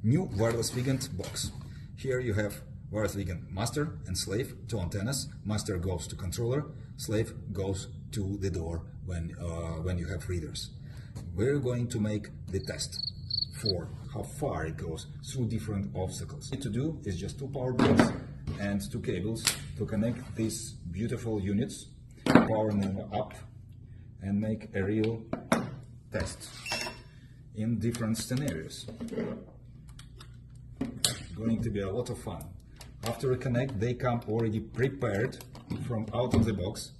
New Wireless Wiegand box. Here you have Wireless Wiegand master and slave, two antennas. Master goes to controller, slave goes to the door when you have readers. We're going to make the test for how far it goes through different obstacles. What to do is just two power banks and two cables to connect these beautiful units, power them up, and make a real test in different scenarios. Going to be a lot of fun. After we connect, they come already prepared from out of the box.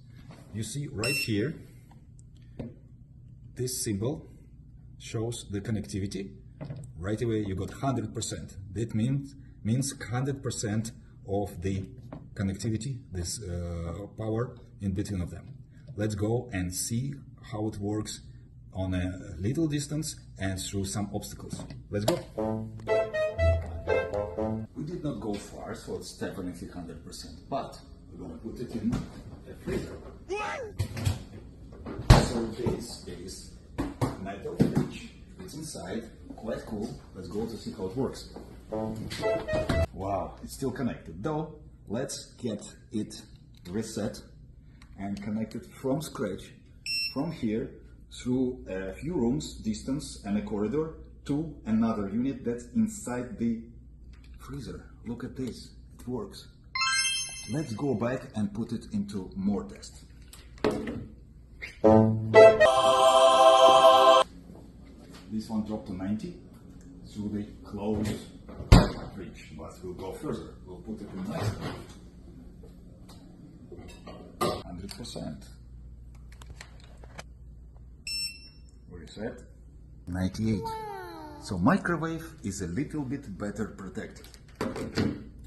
You see right here, this symbol shows the connectivity. Right away you got 100%. That means 100% of the connectivity, this power in between of them. Let's go and see how it works on a little distance and through some obstacles. Let's go. We did not go far, so it's definitely 100%, but we're going to put it in a freezer. So this is metal fridge. It's inside, quite cool. Let's go to see how it works. Wow, it's still connected. Though, let's get it reset and connected from scratch, from here, through a few rooms distance and a corridor to another unit that's inside the freezer. Look at this, it works. Let's go back and put it into more tests. This one dropped to 90 through the closed fridge, but we'll go further. We'll put it in nice. 100%. Reset. 98. So microwave is a little bit better protected.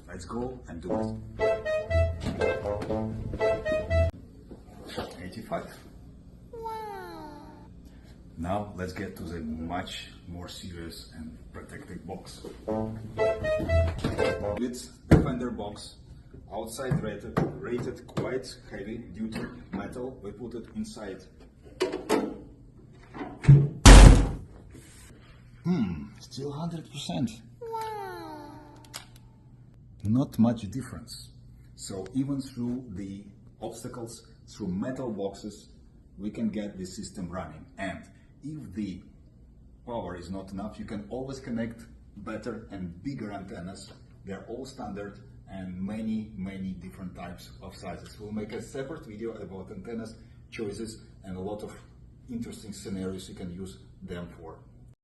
Let's go and do it. 85. Now let's get to the much more serious and protected box. It's Defender box, outside rated quite heavy due to metal. We put it inside. Still 100%. Not much difference. So even through the obstacles, through metal boxes, we can get the system running. And if the power is not enough, you can always connect better and bigger antennas. They're all standard and many different types of sizes. We'll make a separate video about antennas, choices, and a lot of interesting scenarios you can use them for.